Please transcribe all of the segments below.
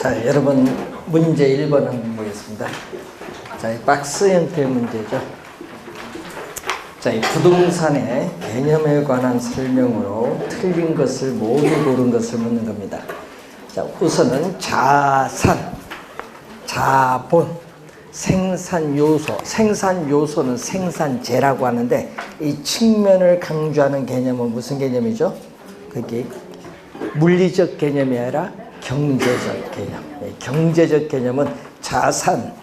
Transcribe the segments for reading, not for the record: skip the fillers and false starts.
자, 여러분 문제 1번 한번 보겠습니다. 자, 이 박스 형태의 문제죠. 자, 이 부동산의 개념에 관한 설명으로 틀린 것을 모두 고른 것을 묻는 겁니다. 자, 우선은 자산, 자본, 생산 요소. 생산 요소는 생산재라고 하는데 이 측면을 강조하는 개념은 무슨 개념이죠? 그게 물리적 개념이 아니라 경제적 개념. 경제적 개념은 자산,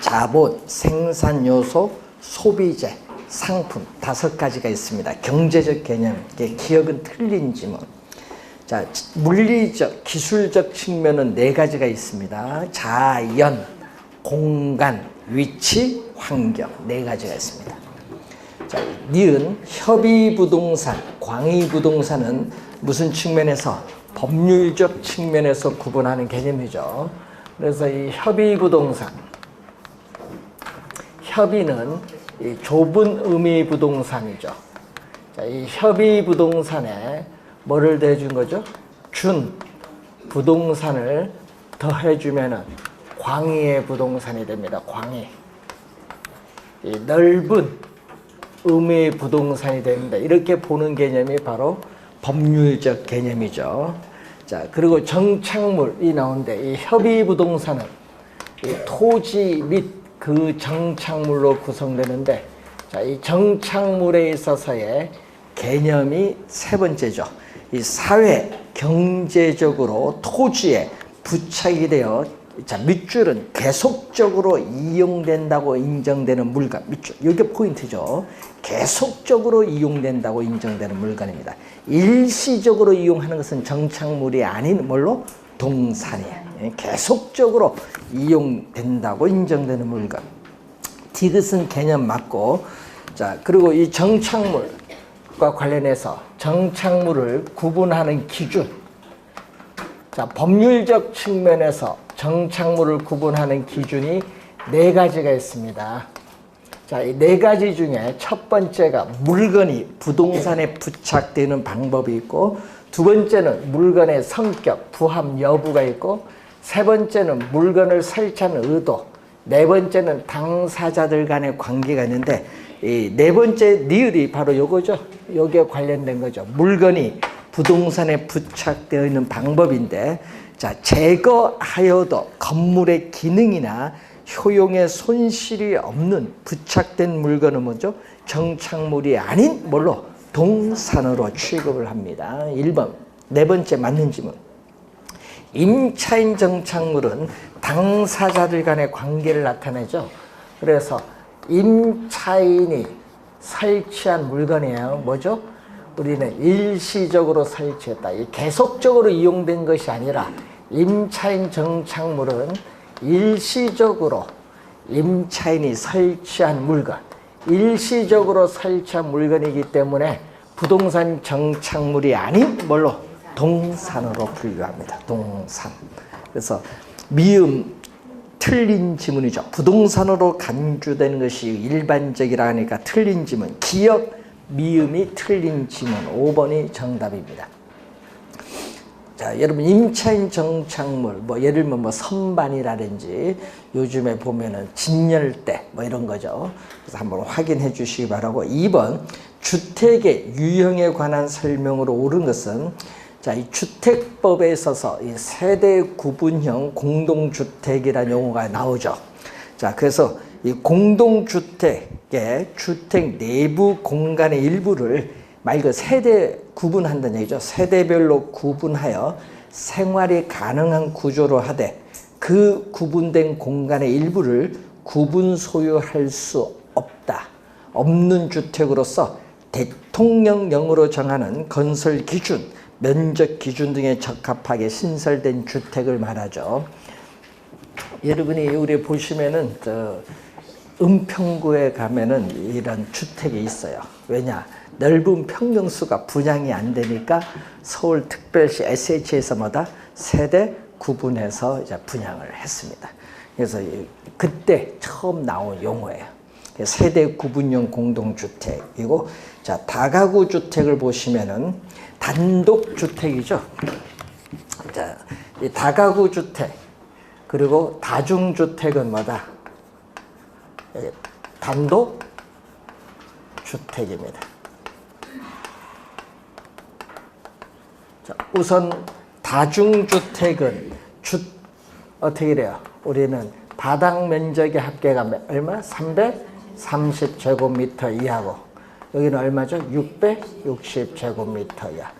자본, 생산 요소, 소비재, 상품 5가지가 있습니다. 경제적 개념, 기억은 틀린 지문. 자, 물리적, 기술적 측면은 4가지가 있습니다. 자연, 공간, 위치, 환경 4가지가 있습니다. 자, 니은 협의부동산, 광의부동산은 무슨 측면에서? 법률적 측면에서 구분하는 개념이죠. 그래서 이 협의부동산, 협의는 이 좁은 의미 부동산이죠. 자, 이 협의부동산에 뭐를 더해준 거죠? 준 부동산을 더해주면은 광의의 부동산이 됩니다. 광의. 이 넓은 의미의 부동산이 됩니다. 이렇게 보는 개념이 바로 법률적 개념이죠. 자, 그리고 정착물이 나오는데 이 협의부동산은 이 토지 및 그 정착물로 구성되는데, 자, 이 정착물에 있어서의 개념이 3번째죠. 이 사회, 경제적으로 토지에 부착이 되어, 자, 밑줄은 계속적으로 이용된다고 인정되는 물건, 밑줄. 이게 포인트죠. 계속적으로 이용된다고 인정되는 물건입니다. 일시적으로 이용하는 것은 정착물이 아닌 뭘로? 동산이에요. 계속적으로 이용된다고 인정되는 물건. 디귿은 개념 맞고, 자, 그리고 이 정착물과 관련해서 정착물을 구분하는 기준. 자, 법률적 측면에서 정착물을 구분하는 기준이 4가지가 있습니다. 자, 이 4가지 중에 첫 번째가 물건이 부동산에 부착되는 방법이 있고, 두 번째는 물건의 성격, 부합 여부가 있고, 세 번째는 물건을 설치한 의도, 네 번째는 당사자들 간의 관계가 있는데, 이 4번째 니을이 바로 요거죠. 여기에 관련된 거죠. 물건이 부동산에 부착되어 있는 방법인데, 자, 제거하여도 건물의 기능이나 효용에 손실이 없는 부착된 물건은 뭐죠? 정착물이 아닌 뭘로? 동산으로 취급을 합니다. 1번. 4번째 맞는 지문. 임차인 정착물은 당사자들 간의 관계를 나타내죠. 그래서 임차인이 설치한 물건이에요. 뭐죠? 우리는 일시적으로 설치했다. 계속적으로 이용된 것이 아니라 임차인 정착물은 일시적으로 임차인이 설치한 물건, 일시적으로 설치한 물건이기 때문에 부동산 정착물이 아닌 뭘로? 동산으로 분류합니다. 동산. 그래서 미음 틀린 지문이죠. 부동산으로 간주되는 것이 일반적이라 하니까 틀린 지문. 기역 미음이 틀린 지문 5번이 정답입니다. 자, 여러분 임차인 정착물 뭐 예를 들면 뭐 선반이라든지 요즘에 보면은 진열대 뭐 이런 거죠. 그래서 한번 확인해 주시기 바라고. 2번 주택의 유형에 관한 설명으로 옳은 것은, 자, 이 주택법에 있어서 이 세대 구분형 공동주택이라는 용어가 나오죠. 자, 그래서 이 공동주택의 주택 내부 공간의 일부를 말 그 세대 구분한다는 얘기죠. 세대별로 구분하여 생활이 가능한 구조로 하되 그 구분된 공간의 일부를 구분 소유할 수 없는 주택으로서 대통령령으로 정하는 건설 기준, 면적 기준 등에 적합하게 신설된 주택을 말하죠. 여러분이 우리 보시면은 은평구에 가면은 이런 주택이 있어요. 왜냐? 넓은 평형수가 분양이 안 되니까 서울특별시 SH에서 뭐다? 세대 구분해서 이제 분양을 했습니다. 그래서 그때 처음 나온 용어예요. 세대 구분형 공동주택이고, 자, 다가구 주택을 보시면은 단독주택이죠. 자, 이 다가구 주택, 그리고 다중주택은 뭐다? 단독 주택입니다. 자, 우선 다중주택은 어떻게 돼요? 우리는 바닥 면적의 합계가 얼마? 330제곱미터 이하고 여기는 얼마죠? 660제곱미터 이하.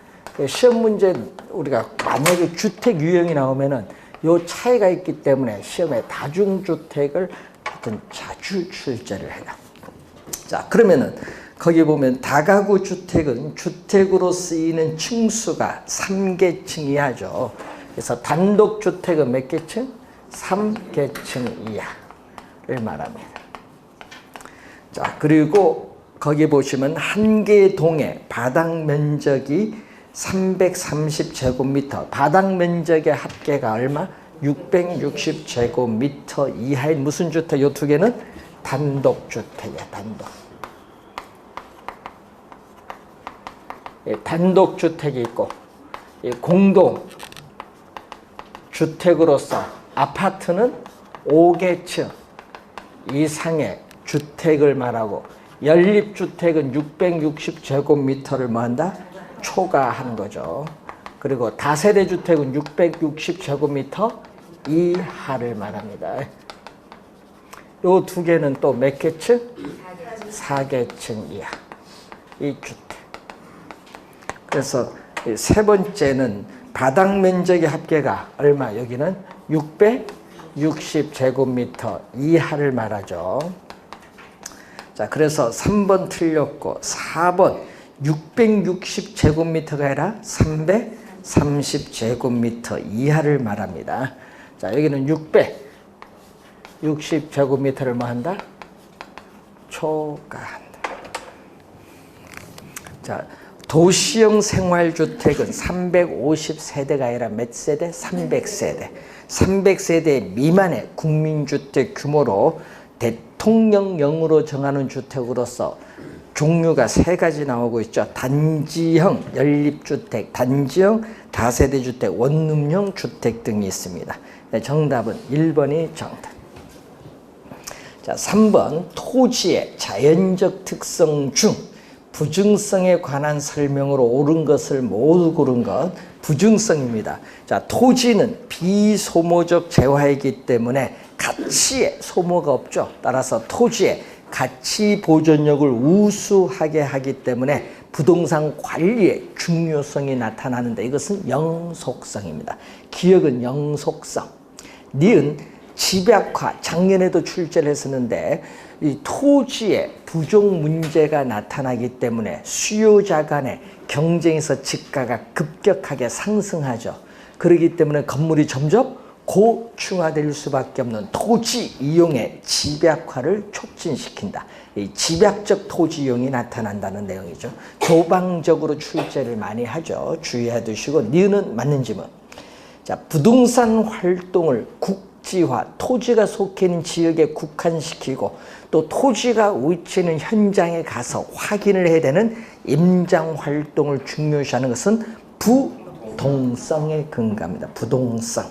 시험 문제 우리가 만약에 주택 유형이 나오면은 요 차이가 있기 때문에 시험에 다중주택을 하여튼 자주 출제를 해요. 자, 그러면은 거기 보면 다가구 주택은 주택으로 쓰이는 층수가 3계층 이하죠. 그래서 단독 주택은 몇 계층? 3계층 이하를 말합니다. 자, 그리고 거기 보시면 한 개 동의 바닥 면적이 330제곱미터, 바닥 면적의 합계가 얼마? 660제곱미터 이하인 무슨 주택? 요 두 개는 단독주택이야, 단독. 단독주택이 있고, 공동주택으로서 아파트는 5계층 이상의 주택을 말하고, 연립주택은 660제곱미터를 뭐한다? 초과한 거죠. 그리고 다세대 주택은 660제곱미터 이하를 말합니다. 요 두 개는 또 몇 계층? 4계층 이하. 이 주택. 그래서 세 번째는 바닥 면적의 합계가 얼마? 여기는 660제곱미터 이하를 말하죠. 자, 그래서 3번 틀렸고 4번 660제곱미터가 아니라 330제곱미터 이하를 말합니다. 자, 여기는 660제곱미터를 뭐 한다? 초과한다. 자, 도시형 생활주택은 350세대가 아니라 몇 세대? 300세대. 300세대 미만의 국민주택 규모로 대통령령으로 정하는 주택으로서 종류가 세 가지 나오고 있죠. 단지형 연립주택, 단지형 다세대주택, 원룸형 주택 등이 있습니다. 네, 정답은 1번이 정답. 자, 3번 토지의 자연적 특성 중 부증성에 관한 설명으로 옳은 것을 모두 고른 것, 부증성입니다. 자, 토지는 비소모적 재화이기 때문에 가치에 소모가 없죠. 따라서 토지의 가치 보존력을 우수하게 하기 때문에 부동산 관리의 중요성이 나타나는데 이것은 영속성입니다. 기억은 영속성. 니은 집약화, 작년에도 출제를 했었는데 이 토지에 부족 문제가 나타나기 때문에 수요자 간의 경쟁에서 지가가 급격하게 상승하죠. 그렇기 때문에 건물이 점점 고층화될 수밖에 없는 토지 이용의 집약화를 촉진시킨다. 이 집약적 토지 이용이 나타난다는 내용이죠. 도방적으로 출제를 많이 하죠. 주의해 두시고 니은은 맞는 지문. 자, 부동산 활동을 국지화, 토지가 속해 있는 지역에 국한시키고 또 토지가 위치는 현장에 가서 확인을 해야 되는 임장 활동을 중요시하는 것은 부동성에 근거합니다. 부동성.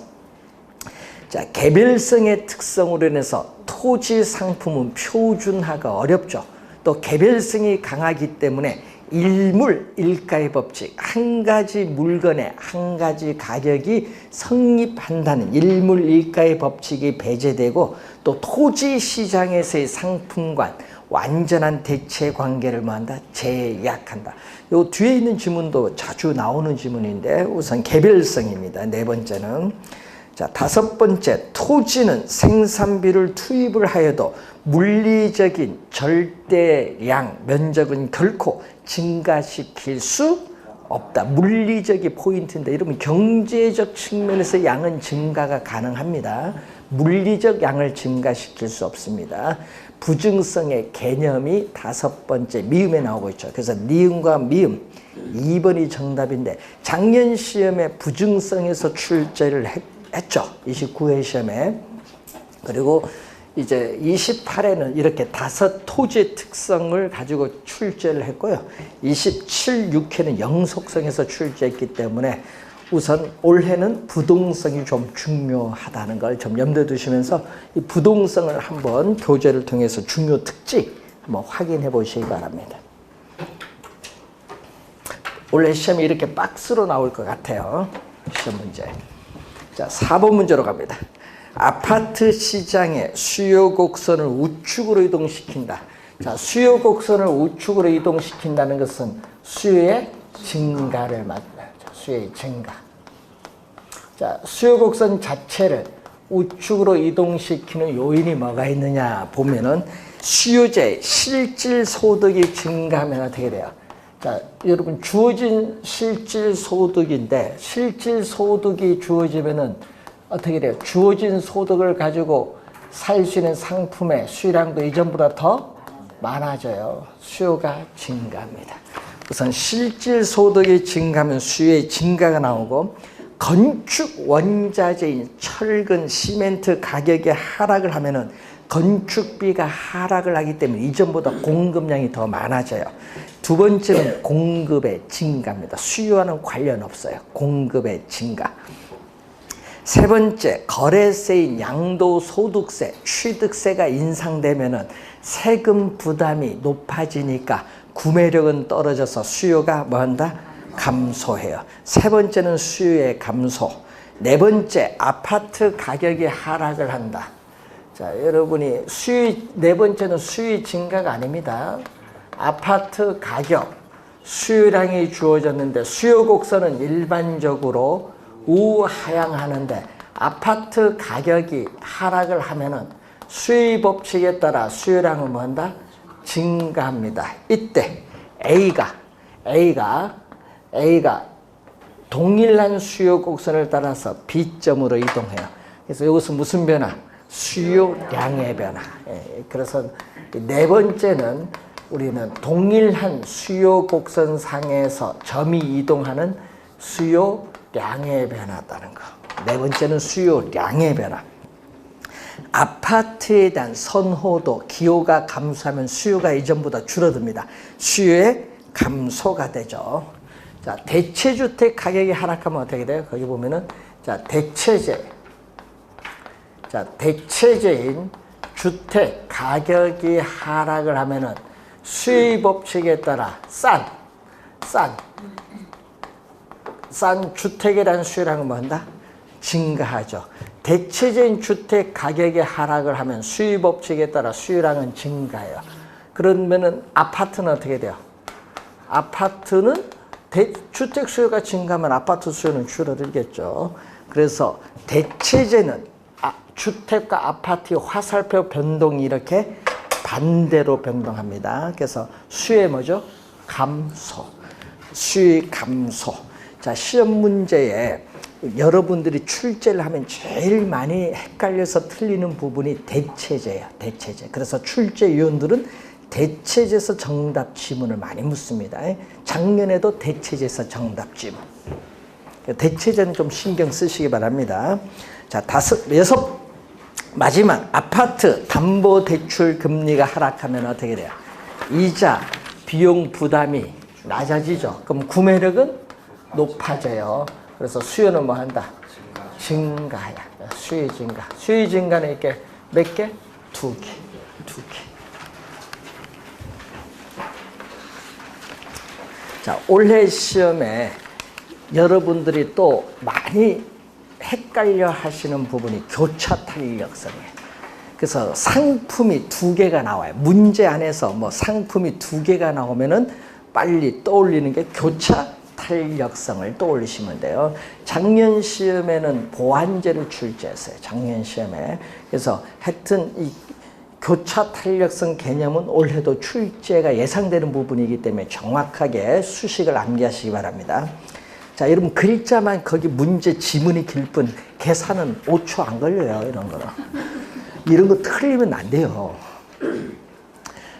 자, 개별성의 특성으로 인해서 토지 상품은 표준화가 어렵죠. 또 개별성이 강하기 때문에 일물 일가의 법칙, 한 가지 물건에 한 가지 가격이 성립한다는 일물 일가의 법칙이 배제되고 또 토지 시장에서의 상품과 완전한 대체 관계를 뭐한다? 제약한다. 요 뒤에 있는 지문도 자주 나오는 지문인데 우선 개별성입니다. 네 번째는 자, 다섯 번째, 토지는 생산비를 투입을 하여도 물리적인 절대량 면적은 결코 증가시킬 수 없다. 물리적이 포인트인데 이러면 경제적 측면에서 양은 증가가 가능합니다. 물리적 양을 증가시킬 수 없습니다. 부증성의 개념이 다섯 번째 미음에 나오고 있죠. 그래서 니은과 미음 2번이 정답인데 작년 시험에 부증성에서 출제를 했죠. 29회 시험에. 그리고 이제 28회는 이렇게 다섯 토지의 특성을 가지고 출제를 했고요. 27, 6회는 영속성에서 출제했기 때문에 우선 올해는 부동성이 좀 중요하다는 걸 좀 염두에 두시면서 이 부동성을 한번 교재를 통해서 중요 특징 한번 확인해 보시기 바랍니다. 올해 시험이 이렇게 박스로 나올 것 같아요. 시험 문제. 자, 4번 문제로 갑니다. 아파트 시장의 수요 곡선을 우측으로 이동시킨다. 자, 수요 곡선을 우측으로 이동시킨다는 것은 수요의 증가를 말합니다. 수요의 증가. 자, 수요 곡선 자체를 우측으로 이동시키는 요인이 뭐가 있느냐 보면은 수요자의 실질 소득이 증가하면 어떻게 돼요? 자, 여러분 주어진 실질 소득인데 실질 소득이 주어지면은 어떻게 돼요? 주어진 소득을 가지고 살 수 있는 상품의 수요량도 이전보다 더 많아져요. 수요가 증가합니다. 우선 실질 소득이 증가하면 수요의 증가가 나오고 건축 원자재인 철근, 시멘트 가격이 하락을 하면은 건축비가 하락을 하기 때문에 이전보다 공급량이 더 많아져요. 두 번째는 공급의 증가입니다. 수요와는 관련 없어요. 공급의 증가. 세 번째, 거래세인 양도소득세, 취득세가 인상되면은 세금 부담이 높아지니까 구매력은 떨어져서 수요가 뭐한다? 감소해요. 세 번째는 수요의 감소. 네 번째, 아파트 가격이 하락을 한다. 자, 여러분이 네 번째는 수요 증가가 아닙니다. 아파트 가격, 수요량이 주어졌는데 수요 곡선은 일반적으로 우하향하는데 아파트 가격이 하락을 하면은 수요 법칙에 따라 수요량은 뭐한다? 증가합니다. 이때 A가 동일한 수요 곡선을 따라서 B점으로 이동해요. 그래서 이것은 무슨 변화? 수요량의 변화. 그래서 네 번째는 우리는 동일한 수요 곡선 상에서 점이 이동하는 수요량의 변화다는 거. 네 번째는 수요량의 변화. 아파트에 대한 선호도, 기호가 감소하면 수요가 이전보다 줄어듭니다. 수요의 감소가 되죠. 자, 대체주택 가격이 하락하면 어떻게 돼요? 거기 보면은 자, 대체제인 주택 가격이 하락을 하면은 수요 법칙에 따라 싼 주택에 대한 수요량은 뭐한다? 증가하죠. 대체적인 주택 가격의 하락을 하면 수요 법칙에 따라 수요량은 증가해요. 그러면은 아파트는 어떻게 돼요? 아파트는 주택 수요가 증가하면 아파트 수요는 줄어들겠죠. 그래서 대체제는 주택과 아파트의 화살표 변동이 이렇게 반대로 변동합니다. 그래서 수요의 뭐죠? 감소. 수요의 감소. 자, 시험 문제에 여러분들이 출제를 하면 제일 많이 헷갈려서 틀리는 부분이 대체제예요. 대체제. 그래서 출제위원들은 대체제에서 정답 지문을 많이 묻습니다. 작년에도 대체제에서 정답 지문. 대체제는 좀 신경 쓰시기 바랍니다. 자, 여섯 마지막 아파트 담보대출 금리가 하락하면 어떻게 돼요? 이자, 비용 부담이 낮아지죠. 그럼 구매력은 높아져요. 그래서 수요는 뭐 한다? 증가야. 수요 증가. 수요 증가는 이렇게 몇 개? 두 개. 자, 올해 시험에 여러분들이 또 많이 헷갈려 하시는 부분이 교차 탄력성이에요. 그래서 상품이 두 개가 나와요. 문제 안에서 뭐 상품이 두 개가 나오면은 빨리 떠올리는 게 교차 탄력성을 떠올리시면 돼요. 작년 시험에는 보완제를 출제했어요. 작년 시험에. 그래서 하여튼 이 교차 탄력성 개념은 올해도 출제가 예상되는 부분이기 때문에 정확하게 수식을 암기하시기 바랍니다. 자, 여러분 글자만 거기 문제 지문이 길 뿐 계산은 5초 안 걸려요. 이런 거는. 이런 거 틀리면 안 돼요.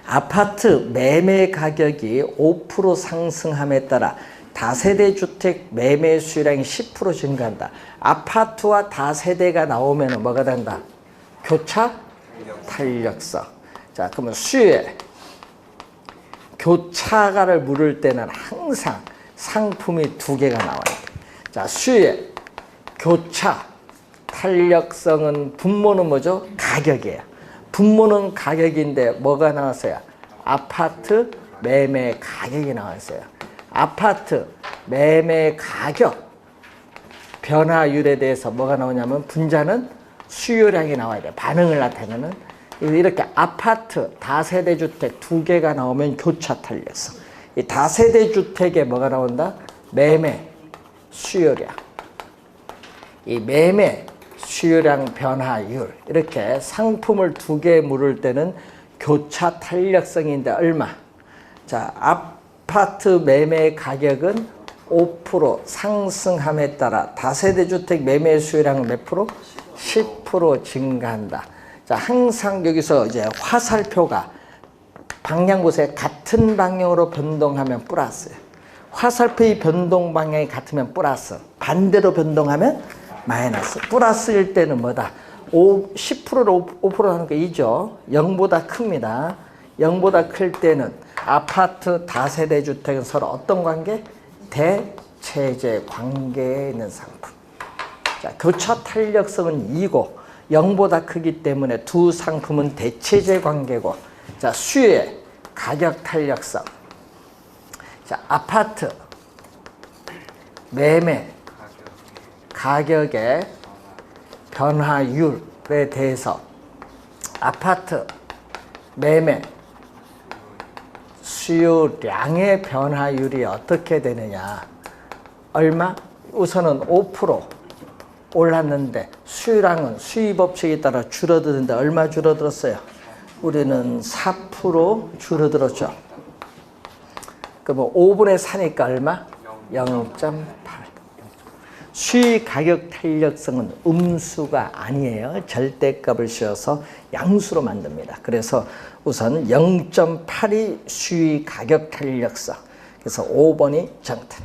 아파트 매매 가격이 5% 상승함에 따라 다세대 주택 매매 수요량이 10% 증가한다. 아파트와 다세대가 나오면 뭐가 된다? 교차 탄력성. 자, 그러면 수요에 교차가를 물을 때는 항상 상품이 두 개가 나와요. 자, 자, 수요의 교차 탄력성은 분모는 뭐죠? 가격이에요. 분모는 가격인데 뭐가 나왔어요? 아파트 매매 가격이 나왔어요. 아파트 매매 가격 변화율에 대해서 뭐가 나오냐면 분자는 수요량이 나와야 돼요. 반응을 나타내는. 이렇게 아파트 다세대 주택 두 개가 나오면 교차 탄력성. 이 다세대 주택에 뭐가 나온다? 매매 수요량. 이 매매 수요량 변화율. 이렇게 상품을 두 개 물을 때는 교차 탄력성인데 얼마? 자, 아파트 매매 가격은 5% 상승함에 따라 다세대 주택 매매 수요량은 몇 프로? 10% 증가한다. 자, 항상 여기서 이제 화살표가 방향 보세요. 같은 방향으로 변동하면 플러스. 화살표의 변동 방향이 같으면 플러스. 반대로 변동하면 마이너스. 플러스일 때는 뭐다? 10%를 5% 하는 거 2죠. 0보다 큽니다. 0보다 클 때는 아파트 다세대 주택은 서로 어떤 관계? 대체제 관계에 있는 상품. 자, 교차 탄력성은 2고 0보다 크기 때문에 두 상품은 대체제 관계고. 자, 수요의 가격 탄력성. 자, 아파트 매매 가격의 변화율에 대해서 아파트 매매 수요량의 변화율이 어떻게 되느냐. 얼마? 우선은 5% 올랐는데 수요량은 수입업체에 따라 줄어드는데 얼마 줄어들었어요? 우리는 4% 줄어들었죠. 그럼 5분의 4니까 얼마? 0.8. 수의 가격 탄력성은 음수가 아니에요. 절대값을 씌워서 양수로 만듭니다. 그래서 우선 0.8이 수의 가격 탄력성. 그래서 5번이 정답.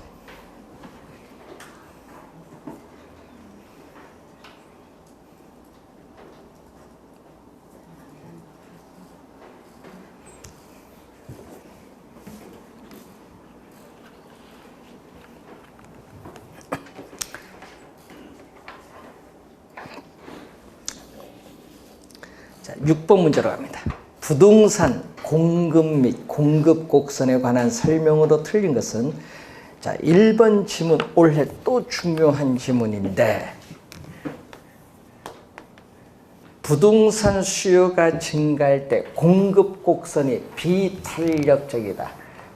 자, 6번 문제로 갑니다. 부동산 공급 및 공급 곡선에 관한 설명으로 틀린 것은, 자, 1번 지문 올해 또 중요한 지문인데, 부동산 수요가 증가할 때 공급 곡선이 비탄력적이다.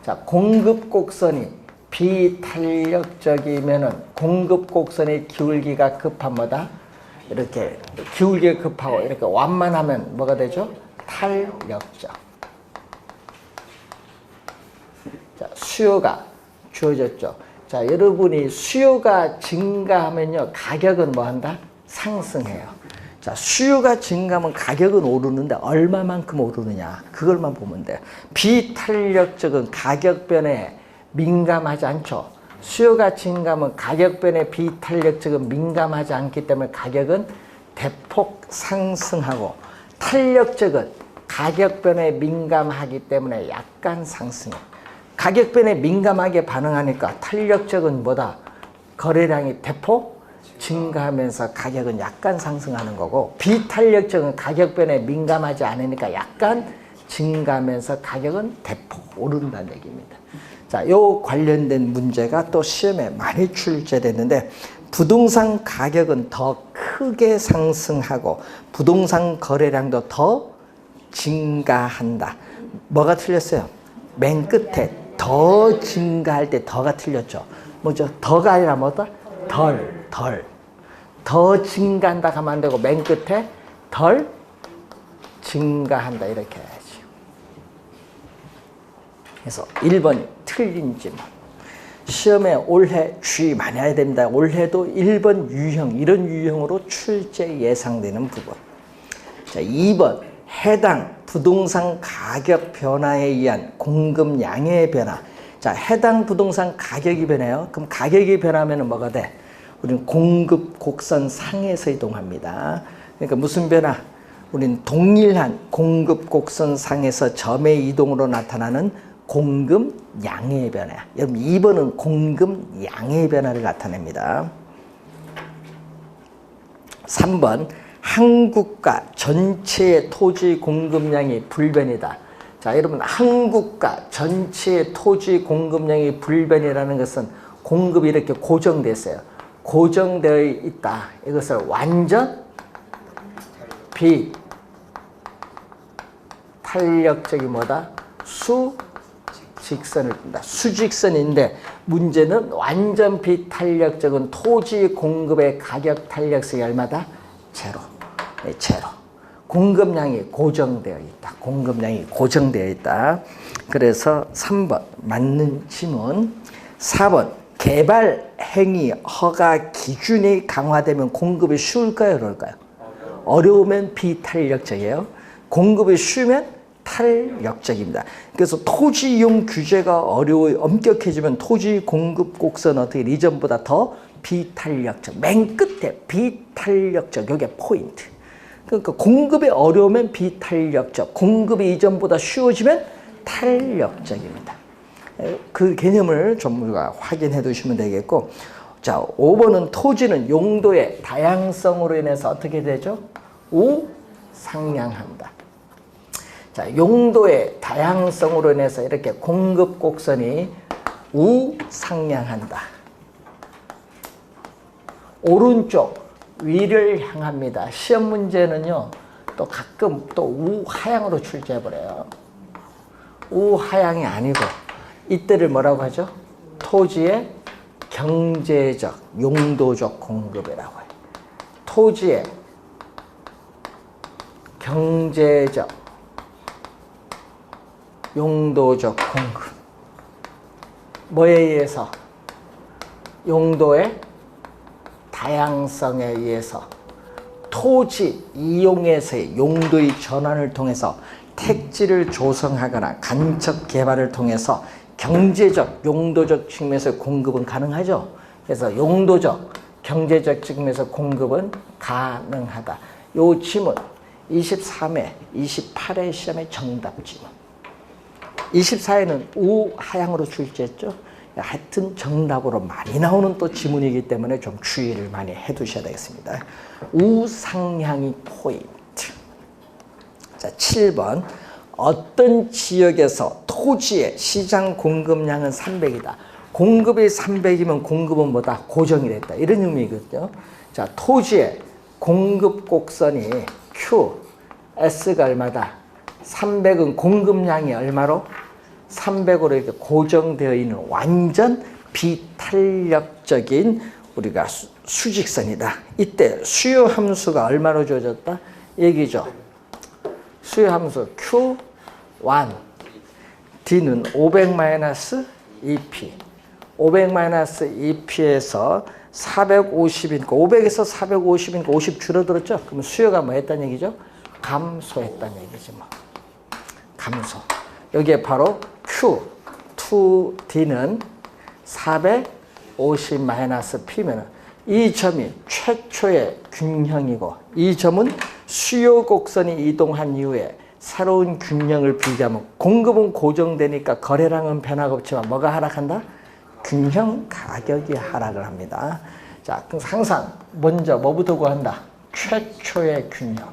자, 공급 곡선이 비탄력적이면은 공급 곡선의 기울기가 급한 뭐다? 이렇게 기울기가 급하고 이렇게 완만하면 뭐가 되죠? 탄력적. 자, 수요가 주어졌죠. 자, 여러분이 수요가 증가하면요, 가격은 뭐 한다? 상승해요. 자, 수요가 증가하면 가격은 오르는데 얼마만큼 오르느냐, 그걸만 보면 돼요. 비탄력적은 가격 변화에 민감하지 않죠. 수요가 증가하면 가격 변화에 비탄력적은 민감하지 않기 때문에 가격은 대폭 상승하고, 탄력적은 가격 변화에 민감하기 때문에 약간 상승해. 가격 변화에 민감하게 반응하니까 탄력적은 뭐다? 거래량이 대폭 증가하면서 가격은 약간 상승하는 거고, 비탄력적은 가격 변화에 민감하지 않으니까 약간 증가하면서 가격은 대폭 오른다는 얘기입니다. 자, 요 관련된 문제가 또 시험에 많이 출제됐는데, 부동산 가격은 더 크게 상승하고 부동산 거래량도 더 증가한다. 뭐가 틀렸어요? 맨 끝에 더 증가할 때 더가 틀렸죠. 뭐죠? 더가 아니라 뭐다? 더 증가한다 하면 안 되고 맨 끝에 덜 증가한다 이렇게 해야지. 그래서 1번이 틀린 질문. 시험에 올해 주의 많이 해야 됩니다. 올해도 1번 유형, 이런 유형으로 출제 예상되는 부분. 자, 2번 해당 부동산 가격 변화에 의한 공급량의 변화. 자, 해당 부동산 가격이 변해요. 그럼 가격이 변하면 뭐가 돼? 우리는 공급 곡선 상에서 이동합니다. 그러니까 무슨 변화? 우리는 동일한 공급 곡선 상에서 점의 이동으로 나타나는 공급 양의 변화. 여러분 2번은 공급 양의 변화를 나타냅니다. 3번 한 국가 전체의 토지 공급량이 불변이다. 자, 여러분 한 국가 전체의 토지 공급량이 불변이라는 것은 공급이 이렇게 고정되어 있어요. 고정되어 있다. 이것을 완전 비탄력적이 뭐다? 수직선을 뜬다. 수직선인데 문제는 완전 비탄력적은 토지 공급의 가격 탄력성이 얼마다? 제로. 네, 제로. 공급량이 고정되어 있다. 공급량이 고정되어 있다. 그래서 3번 맞는 지문. 4번 개발 행위 허가 기준이 강화되면 공급이 쉬울까요? 어려울까요? 어려우면 비탄력적이에요. 공급이 쉬우면 탄력적입니다. 그래서 토지 이용 규제가 엄격해지면 토지 공급 곡선 어떻게 이전보다 더 비탄력적. 맨 끝에 비탄력적. 이게 포인트. 그러니까 공급이 어려우면 비탄력적. 공급이 이전보다 쉬워지면 탄력적입니다. 그 개념을 좀 우리가 확인해 두시면 되겠고, 자, 5번은 토지는 용도의 다양성으로 인해서 어떻게 되죠? 우상향한다. 자, 용도의 다양성으로 인해서 이렇게 공급 곡선이 우상향한다. 오른쪽 위를 향합니다. 시험 문제는요, 또 가끔 또 우하향으로 출제해버려요. 우하향이 아니고 이때를 뭐라고 하죠? 토지의 경제적, 용도적 공급이라고 해요. 토지의 경제적, 용도적 공급. 뭐에 의해서? 용도의 다양성에 의해서 토지 이용에서의 용도의 전환을 통해서 택지를 조성하거나 간접 개발을 통해서 경제적, 용도적 측면에서 공급은 가능하죠. 그래서 용도적, 경제적 측면에서 공급은 가능하다. 요 지문 23회, 28회 시험의 정답 지문. 24회는 우하향으로 출제했죠. 하여튼 정답으로 많이 나오는 또 지문이기 때문에 좀 주의를 많이 해 두셔야 되겠습니다. 우상향이 포인트. 자, 7번. 어떤 지역에서 토지의 시장 공급량은 300이다. 공급이 300이면 공급은 뭐다? 고정이 됐다. 이런 의미거든요. 자, 토지의 공급 곡선이 Q, S가 얼마다? 300은 공급량이 얼마로? 300으로 이렇게 고정되어 있는 완전 비탄력적인 우리가 수직선이다. 이때 수요 함수가 얼마로 주어졌다? 얘기죠. 수요 함수 Q1, D는 500-2P. 500-2P에서 450이니까 500에서 450이니까 50 줄어들었죠? 그럼 수요가 뭐 했다는 얘기죠? 감소했다는 얘기죠. 뭐. 감소. 여기에 바로 Q2D는 450-P면 이 점이 최초의 균형이고 이 점은 수요 곡선이 이동한 이후에 새로운 균형을 비교하면 공급은 고정되니까 거래량은 변화가 없지만 뭐가 하락한다? 균형 가격이 하락을 합니다. 자, 그럼 항상 먼저 뭐부터 구한다? 최초의 균형.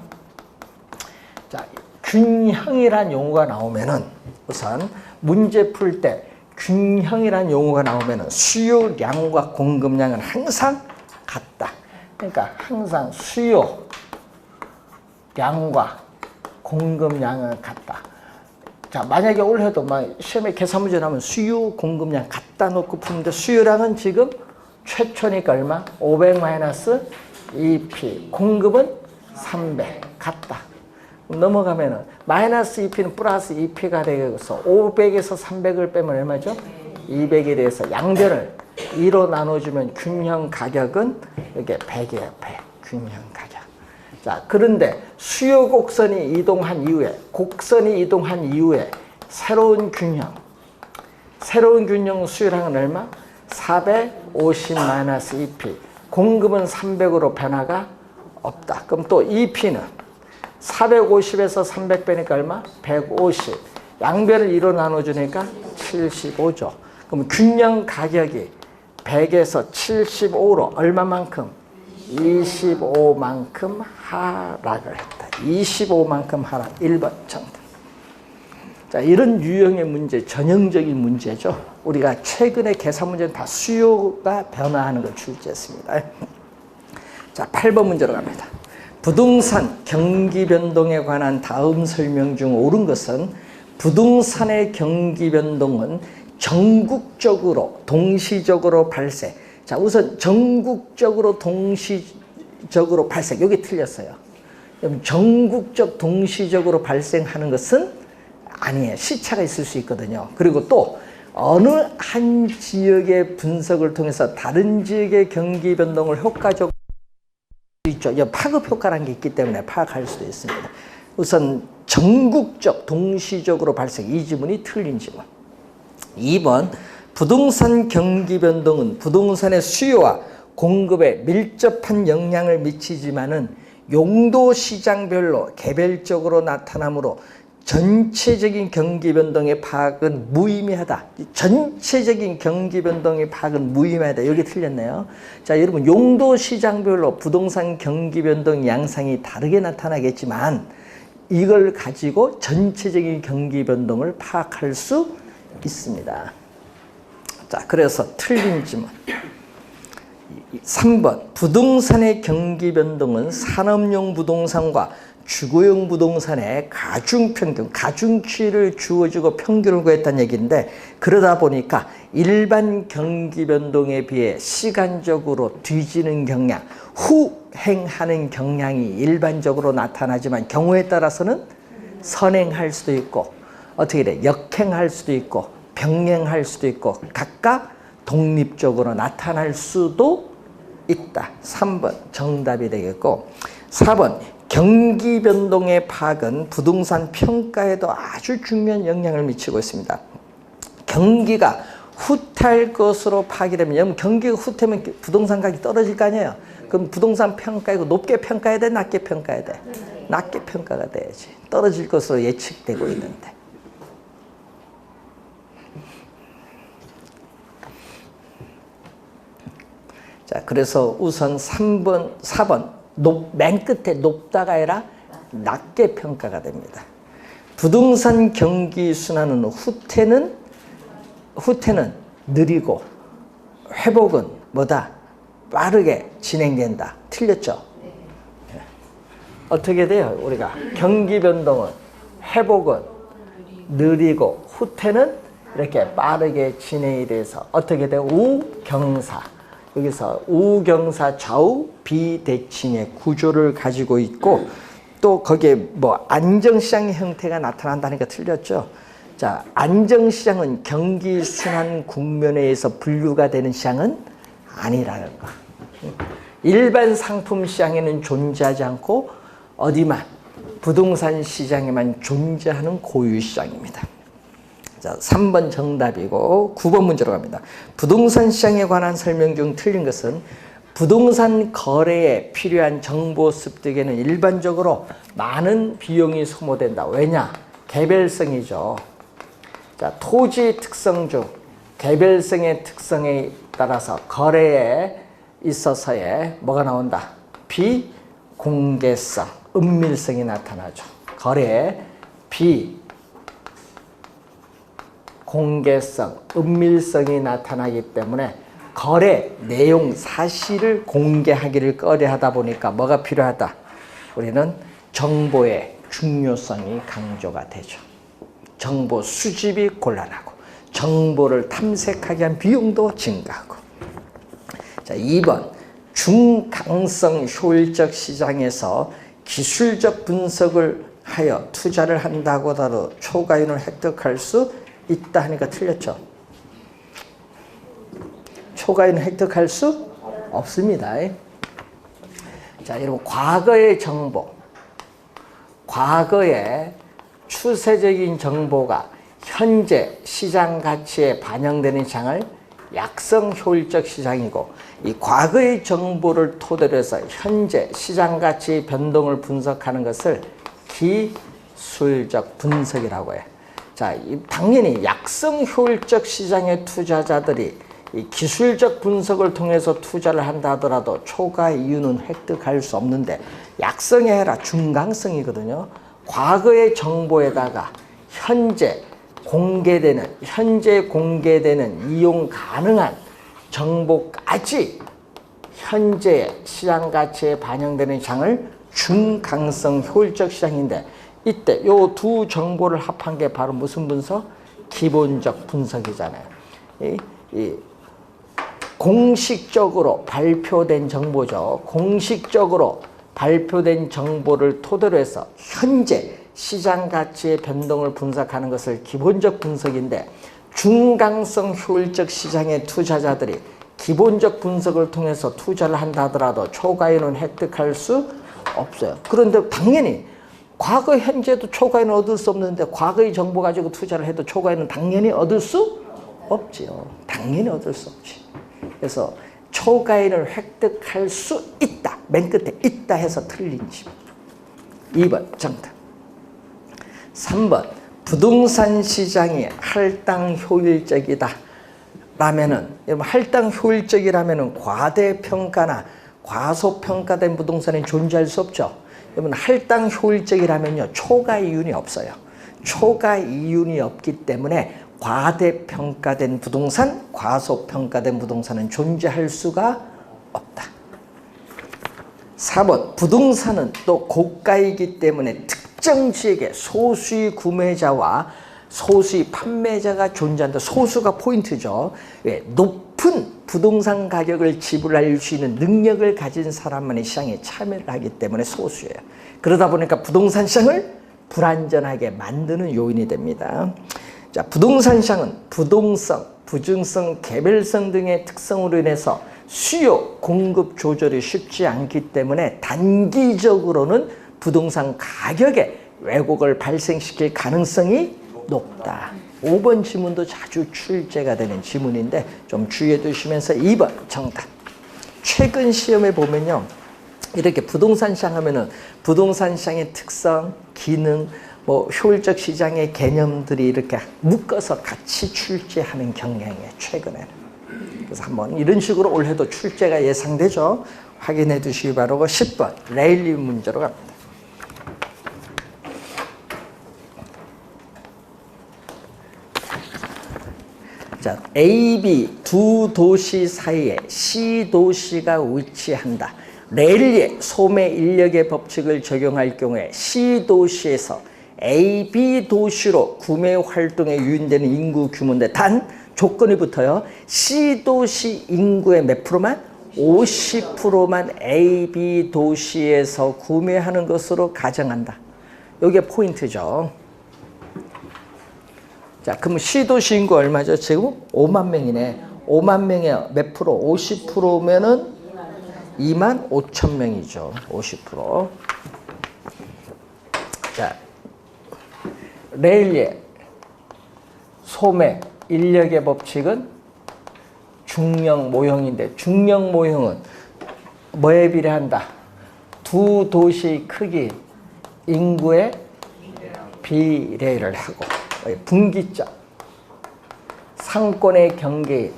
자, 균형이란 용어가 나오면은 우선 문제 풀 때 균형이란 용어가 나오면은 수요량과 공급량은 항상 같다. 그러니까 항상 수요량과 공급량은 같다. 자, 만약에 올해도 막 시험에 계산 문제 나오면 수요 공급량 갖다 놓고 푸는데 수요량은 지금 최초니까 얼마? 500-2P. 공급은 300. 같다. 넘어가면은 마이너스 2P는 플러스 2P가 되어서 500에서 300을 빼면 얼마죠? 200에 대해서 양변을 2로 나눠주면 균형 가격은 이게 100이에요. 100. 균형 가격. 자, 그런데 수요 곡선이 이동한 이후에 새로운 균형 수요량은 얼마? 450-2P. 공급은 300으로 변화가 없다. 그럼 또 2P는 450에서 300 빼니까 얼마? 150. 양변을 2로 나눠주니까 75죠. 그럼 균형 가격이 100에서 75로 얼마만큼? 25만큼 하락을 했다. 25만큼 하락. 1번 정답. 자, 이런 유형의 문제, 전형적인 문제죠. 우리가 최근에 계산 문제는 다 수요가 변화하는 걸 출제했습니다. 자, 8번 문제로 갑니다. 부동산 경기 변동에 관한 다음 설명 중 옳은 것은 부동산의 경기 변동은 전국적으로 동시적으로 발생. 자, 우선 전국적으로 동시적으로 발생. 여기 틀렸어요. 전국적 동시적으로 발생하는 것은 아니에요. 시차가 있을 수 있거든요. 그리고 또 어느 한 지역의 분석을 통해서 다른 지역의 경기 변동을 효과적으로 있죠. 파급 효과라는 게 있기 때문에 파악할 수도 있습니다. 우선 전국적 동시적으로 발생. 이 지문이 틀린 지문. 2번 부동산 경기 변동은 부동산의 수요와 공급에 밀접한 영향을 미치지만은 용도 시장별로 개별적으로 나타나므로 전체적인 경기 변동의 파악은 무의미하다. 전체적인 경기 변동의 파악은 무의미하다. 여기 틀렸네요. 자, 여러분 용도 시장별로 부동산 경기 변동 양상이 다르게 나타나겠지만 이걸 가지고 전체적인 경기 변동을 파악할 수 있습니다. 자, 그래서 틀린 질문. 3번 부동산의 경기 변동은 산업용 부동산과 주거용 부동산의 가중평균, 가중치를 주어주고 평균을 구했다는 얘기인데 그러다 보니까 일반 경기 변동에 비해 시간적으로 뒤지는 경향, 후행하는 경향이 일반적으로 나타나지만 경우에 따라서는 선행할 수도 있고 어떻게 돼? 역행할 수도 있고 병행할 수도 있고 각각 독립적으로 나타날 수도 있다. 3번 정답이 되겠고 4번 경기 변동의 파악은 부동산 평가에도 아주 중요한 영향을 미치고 있습니다. 경기가 후퇴할 것으로 파악이 되면 경기가 후퇴면 부동산 가격이 떨어질 거 아니에요. 그럼 부동산 평가이고 높게 평가해야 돼? 낮게 평가해야 돼? 낮게 평가가 돼야지. 떨어질 것으로 예측되고 있는데. 자, 그래서 우선 3번, 4번 맨 끝에 높다가 아니라 낮게 평가가 됩니다. 부동산 경기 순환은 후퇴는 느리고 회복은 뭐다? 빠르게 진행된다. 틀렸죠? 네. 어떻게 돼요? 우리가 경기 변동은 회복은 느리고 후퇴는 이렇게 빠르게 진행이 돼서 어떻게 돼요? 우경사. 여기서 우경사 좌우 비대칭의 구조를 가지고 있고 또 거기에 뭐 안정시장의 형태가 나타난다니까 틀렸죠. 자, 안정시장은 경기 순환 국면에 의해서 분류가 되는 시장은 아니라는 거. 일반 상품 시장에는 존재하지 않고 어디만 부동산 시장에만 존재하는 고유 시장입니다. 자, 3번 정답이고 9번 문제로 갑니다. 부동산 시장에 관한 설명 중 틀린 것은 부동산 거래에 필요한 정보 습득에는 일반적으로 많은 비용이 소모된다. 왜냐? 개별성이죠. 자, 토지 특성 중 개별성의 특성에 따라서 거래에 있어서의 뭐가 나온다? 비공개성, 은밀성이 나타나죠. 거래에 공개성, 은밀성이 나타나기 때문에 거래 내용 사실을 공개하기를 꺼려하다 보니까 뭐가 필요하다? 우리는 정보의 중요성이 강조가 되죠. 정보 수집이 곤란하고 정보를 탐색하기 위한 비용도 증가하고. 자, 2번 중강성 효율적 시장에서 기술적 분석을 하여 투자를 한다고 하더라도 초과이익을 획득할 수 있다 하니까 틀렸죠. 초과이익을 획득할 수 없습니다. 자, 여러분 과거의 정보, 과거의 추세적인 정보가 현재 시장 가치에 반영되는 시장을 약성 효율적 시장이고 이 과거의 정보를 토대로 해서 현재 시장 가치 변동을 분석하는 것을 기술적 분석이라고 해요. 자, 당연히 약성 효율적 시장의 투자자들이 이 기술적 분석을 통해서 투자를 한다 하더라도 초과 이윤은 획득할 수 없는데, 약성이 아니라 중강성이거든요. 과거의 정보에다가 현재 공개되는 이용 가능한 정보까지 현재 시장 가치에 반영되는 시장을 중강성 효율적 시장인데, 이때 요 두 정보를 합한 게 바로 무슨 분석? 기본적 분석이잖아요. 공식적으로 발표된 정보죠. 공식적으로 발표된 정보를 토대로 해서 현재 시장 가치의 변동을 분석하는 것을 기본적 분석인데, 중강성 효율적 시장의 투자자들이 기본적 분석을 통해서 투자를 한다 하더라도 초과이익은 획득할 수 없어요. 그런데 당연히 과거 현재도 초과이익은 얻을 수 없는데, 과거의 정보 가지고 투자를 해도 초과이익은 당연히 얻을 수 없지요. 당연히 얻을 수 없지. 그래서 초과이익을 획득할 수 있다. 맨 끝에 있다 해서 틀린 집. 2번 정답. 3번 부동산 시장이 할당 효율적이다 라면은, 여러분 할당 효율적이라면은 과대평가나 과소평가된 부동산이 존재할 수 없죠. 여러분 할당 효율적이라면요, 초과 이윤이 없어요. 초과 이윤이 없기 때문에 과대평가된 부동산, 과소평가된 부동산은 존재할 수가 없다. 4번 부동산은 또 고가이기 때문에 특정 지역에 소수의 구매자와 소수의 판매자가 존재한다. 소수가 포인트죠. 왜? 높은 부동산 가격을 지불할 수 있는 능력을 가진 사람만이 시장에 참여를 하기 때문에 소수예요. 그러다 보니까 부동산 시장을 불안전하게 만드는 요인이 됩니다. 자, 부동산 시장은 부동성, 부증성, 개별성 등의 특성으로 인해서 수요, 공급 조절이 쉽지 않기 때문에 단기적으로는 부동산 가격에 왜곡을 발생시킬 가능성이 높다. 5번 지문도 자주 출제가 되는 지문인데 좀 주의해 두시면서 2번 정답. 최근 시험에 보면요, 이렇게 부동산 시장 하면은 부동산 시장의 특성, 기능, 효율적 시장의 개념들이 이렇게 묶어서 같이 출제하는 경향이에요, 최근에는. 그래서 한번 이런 식으로 올해도 출제가 예상되죠. 확인해 두시기 바라고. 10번 레일리 문제로 갑니다. 자, A, B 두 도시 사이에 C 도시가 위치한다. 레일리의 소매 인력의 법칙을 적용할 경우에 C 도시에서 A, B 도시로 구매 활동에 유인되는 인구 규모인데, 단 조건이 붙어요. C 도시 인구의 몇 프로만? 50%만 A, B 도시에서 구매하는 것으로 가정한다. 이게 포인트죠. 자, 그럼 C 도시 인구 얼마죠? 지금 5만 명이네. 5만 명에 몇 프로? 50%면은 2만 5천 명이죠. 50%. 자, 레일리의 소매 인력의 법칙은 중력 모형인데, 중력 모형은 뭐에 비례한다? 두 도시 크기 인구의 비례를 하고, 분기점, 상권의 경계인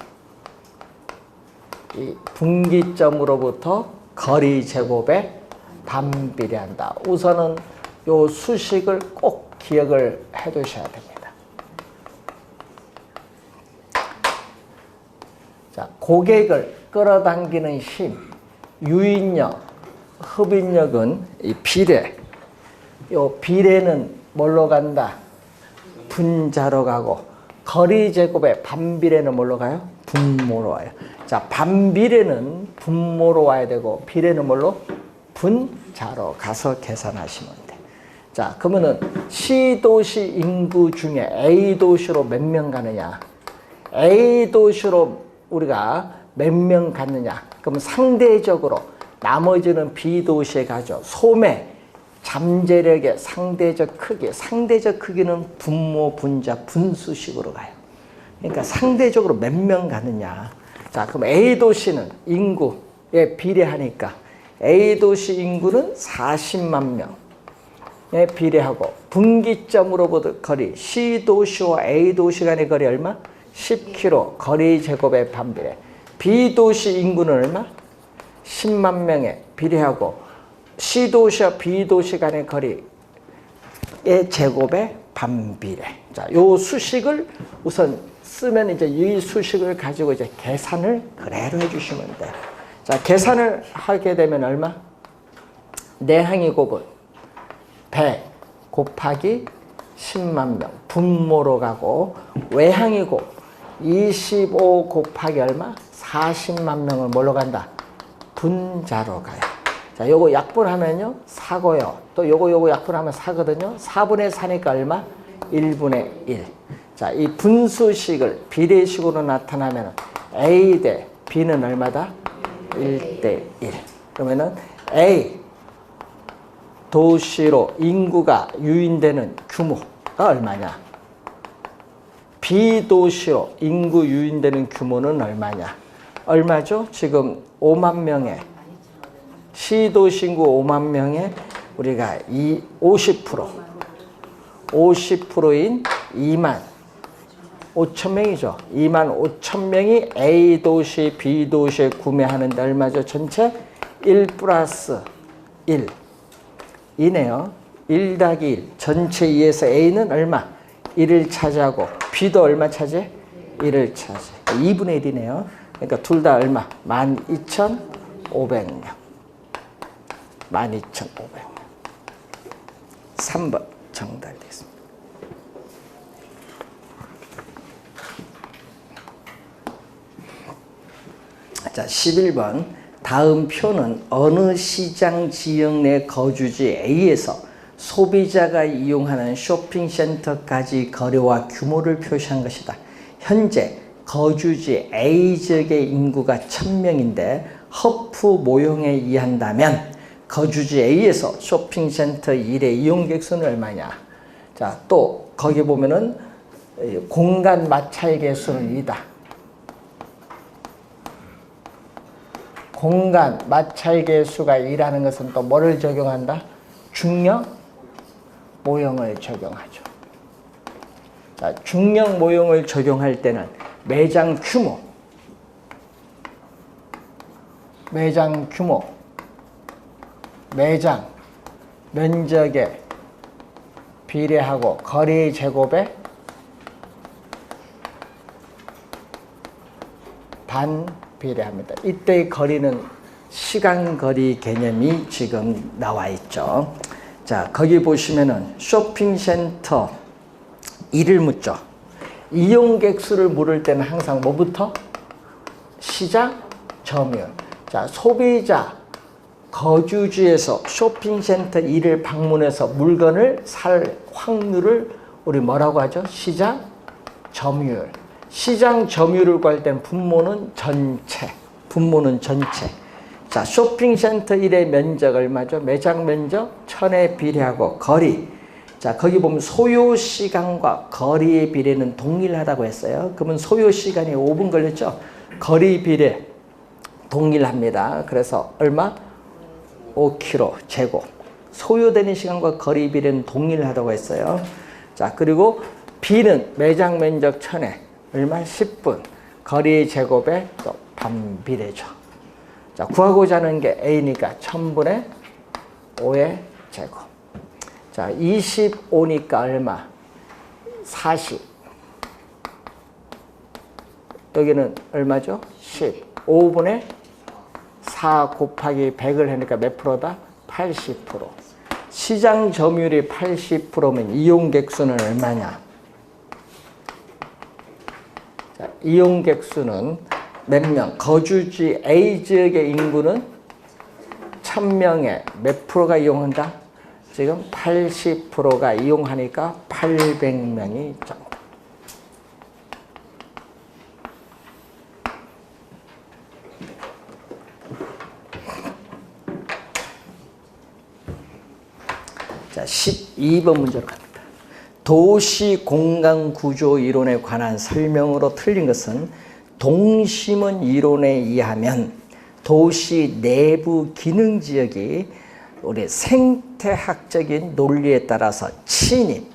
이 분기점으로부터 거리 제곱에 반비례한다. 우선은 요 수식을 꼭 기억을 해 두셔야 됩니다. 자, 고객을 끌어당기는 힘, 유인력, 흡인력은 이 비례. 요 비례는 뭘로 간다? 분자로 가고, 거리 제곱의 반비례는 뭘로 가요? 분모로 와요. 자, 반비례는 분모로 와야 되고, 비례는 뭘로? 분자로 가서 계산하시면 돼. 자, 그러면은 C 도시 인구 중에 A 도시로 몇 명 가느냐? A 도시로 우리가 몇 명 갔느냐? 그럼 상대적으로 나머지는 B 도시에 가죠. 소매, 잠재력의 상대적 크기, 상대적 크기는 분모, 분자, 분수식으로 가요. 그러니까 상대적으로 몇 명 가느냐. 자, 그럼 A 도시는 인구에 비례하니까 A 도시 인구는 40만 명. 비례하고 분기점으로부터 거리 C도시와 A도시 간의 거리 얼마? 10km. 거리 제곱의 반비례. B도시 인구는 얼마? 10만 명에 비례하고 C도시와 B도시 간의 거리의 제곱의 반비례. 자, 요 수식을 우선 쓰면 이제 이 수식을 가지고 이제 계산을 그대로 해주시면 돼. 자, 계산을 하게 되면 얼마? 내항이 곱은 100 곱하기 10만 명 분모로 가고, 외항이 곱 25 곱하기 얼마? 40만 명을 뭘로 간다? 분자로 가요. 자, 요거 약분하면요 4고요. 또 요거 약분하면 4거든요. 4분의 4니까 얼마? 1분의 1. 자, 이 분수식을 비례식으로 나타나면 A 대 B는 얼마다? 1대 1. 그러면은 A 도시로 인구가 유인되는 규모가 얼마냐? B 도시로 인구 유인되는 규모는 얼마냐? 얼마죠? 지금 5만 명에 C 도시 인구 5만 명에 우리가 50%인 2만 5천 명이죠. 2만 5천 명이 A 도시, B 도시에 구매하는데 얼마죠? 전체 1 플러스 1 이네요. 1 더하기 1. 전체 2에서 A는 얼마? 1을 차지하고 B도 얼마 차지해? 1을 차지해. 2분의 1이네요. 그러니까 둘 다 얼마? 12,500명. 12,500명. 3번 정답이 되겠습니다. 자, 11번. 다음 표는 어느 시장 지역 내 거주지 A에서 소비자가 이용하는 쇼핑센터까지 거래와 규모를 표시한 것이다. 현재 거주지 A 지역의 인구가 1000명인데 허프 모형에 의한다면 거주지 A에서 쇼핑센터 1의 이용객 수는 얼마냐? 자, 또 거기 보면은 공간 마찰 개수는 2다. 공간 마찰 개수가 2라는 것은 또 뭐를 적용한다? 중력 모형을 적용하죠. 자, 중력 모형을 적용할 때는 매장 규모, 매장 면적에 비례하고 거리 제곱에 반비례합니다. 이때의 거리는 시간거리 개념이 지금 나와 있죠. 자, 거기 보시면은 쇼핑센터 1을 묻죠. 이용객 수를 물을 때는 항상 뭐부터? 시장 점유율. 자, 소비자 거주지에서 쇼핑센터 1을 방문해서 물건을 살 확률을 우리 뭐라고 하죠? 시장 점유율. 시장 점유율을 구할 땐 분모는 전체. 자, 쇼핑센터 1의 면적 얼마죠? 매장 면적 1000에 비례하고 거리. 자, 거기 보면 소요 시간과 거리의 비례는 동일하다고 했어요. 그러면 소요 시간이 5분 걸렸죠? 거리 비례 동일합니다. 그래서 얼마? 5km 제곱. 소요되는 시간과 거리 비례는 동일하다고 했어요. 자, 그리고 B는 매장 면적 1000에 얼마? 10분. 거리 제곱에 또 반비례죠. 자, 구하고자 하는 게 A니까 1000분의 5의 제곱. 자, 25니까 얼마? 40. 여기는 얼마죠? 10. 5분의 4 곱하기 100을 하니까 몇 프로다? 80%. 시장 점유율이 80%면 이용객 수는 얼마냐? 자, 이용객 수는 몇 명? 거주지 A 지역의 인구는 1000명에 몇 프로가 이용한다? 지금 80%가 이용하니까 800명이 있죠. 자, 12번 문제로 갑니다. 도시 공간 구조 이론에 관한 설명으로 틀린 것은 동심원 이론에 의하면 도시 내부 기능 지역이 우리 생태학적인 논리에 따라서 친입,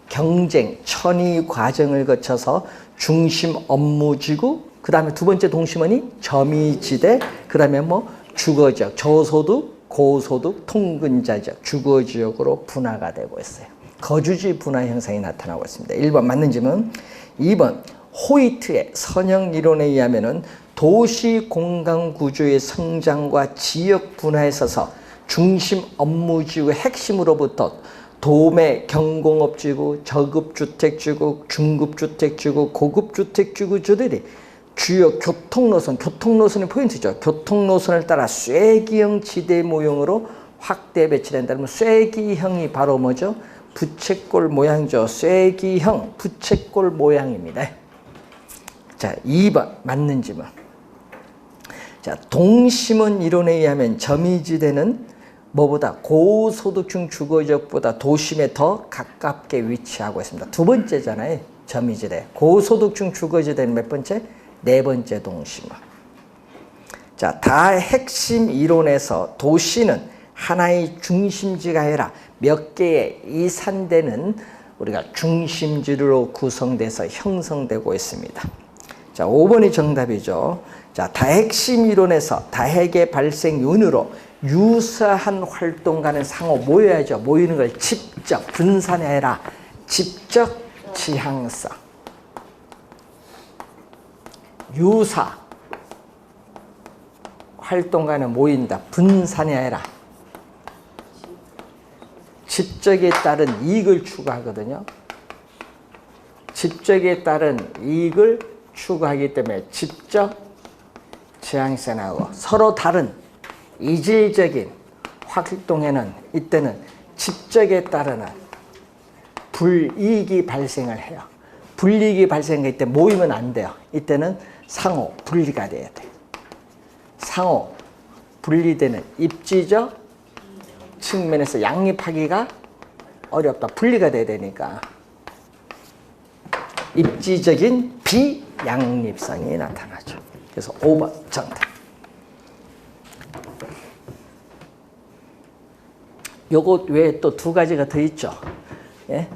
경쟁, 천위 과정을 거쳐서 중심 업무지구, 그 다음에 두 번째 동심원이 점이지대, 그 다음에 뭐 주거지역, 저소득, 고소득, 통근자지역, 주거지역으로 분화가 되고 있어요. 거주지 분화 현상이 나타나고 있습니다. 1번 맞는 질문. 2번 호이트의 선형이론에 의하면은 도시 공간 구조의 성장과 지역 분화에 있어서 중심 업무지구의 핵심으로부터 도매 경공업지구, 저급주택지구, 중급주택지구, 고급주택지구들이 주요 교통노선이 포인트죠. 교통노선을 따라 쐐기형 지대 모형으로 확대 배치된다면 쐐기형이 바로 뭐죠? 부채꼴 모양이죠. 쐐기형 부채꼴 모양입니다. 자, 2번 맞는 질문. 자, 동심원 이론에 의하면 점이지대는 뭐보다 고소득층 주거지역보다 도심에 더 가깝게 위치하고 있습니다. 두 번째잖아요. 점이지대. 고소득층 주거지대는 몇 번째? 네 번째 동심원. 자, 다핵심 이론에서 도시는 하나의 중심지가 아니라 몇 개의 이산되는 우리가 중심지로 구성돼서 형성되고 있습니다. 자, 5번이 정답이죠. 자, 다핵심 이론에서 다핵의 발생 요인으로 유사한 활동과는 상호 모여야죠. 모이는 걸 직접 분산이 아니라 직접 지향성. 유사 활동과는 모인다. 분산이 아니라 집적에 따른 이익을 추구하거든요. 집적에 따른 이익을 추구하기 때문에 집적 지향성하고 서로 다른 이질적인 활동에는 이때는 집적에 따르는 불이익이 발생을 해요. 불이익이 발생할 때 모이면 안 돼요. 이때는 상호 분리가 돼야 돼요. 상호 분리되는 입지적 측면에서 양립하기가 어렵다. 분리가 돼야 되니까 입지적인 비양립성이 나타나죠. 그래서 5번 정답. 요것 외에 또 두 가지가 더 있죠. 예?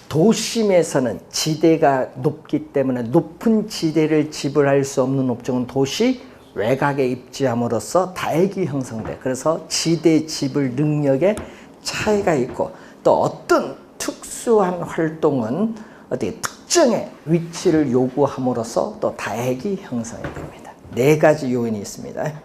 도심에서는 지대가 높기 때문에 높은 지대를 지불할 수 없는 업종은 도시 외곽에 입지함으로써 다액이 형성돼. 그래서 지대 지불 능력에 차이가 있고 또 어떤 특수한 활동은 어떻게 특정의 위치를 요구함으로써 또 다액이 형성이 됩니다. 네 가지 요인이 있습니다.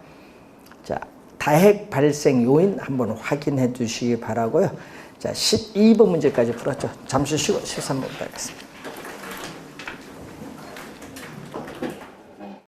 자, 다핵 발생 요인 한번 확인해 주시기 바라고요. 자, 12번 문제까지 풀었죠. 잠시 쉬고 13번 가겠습니다.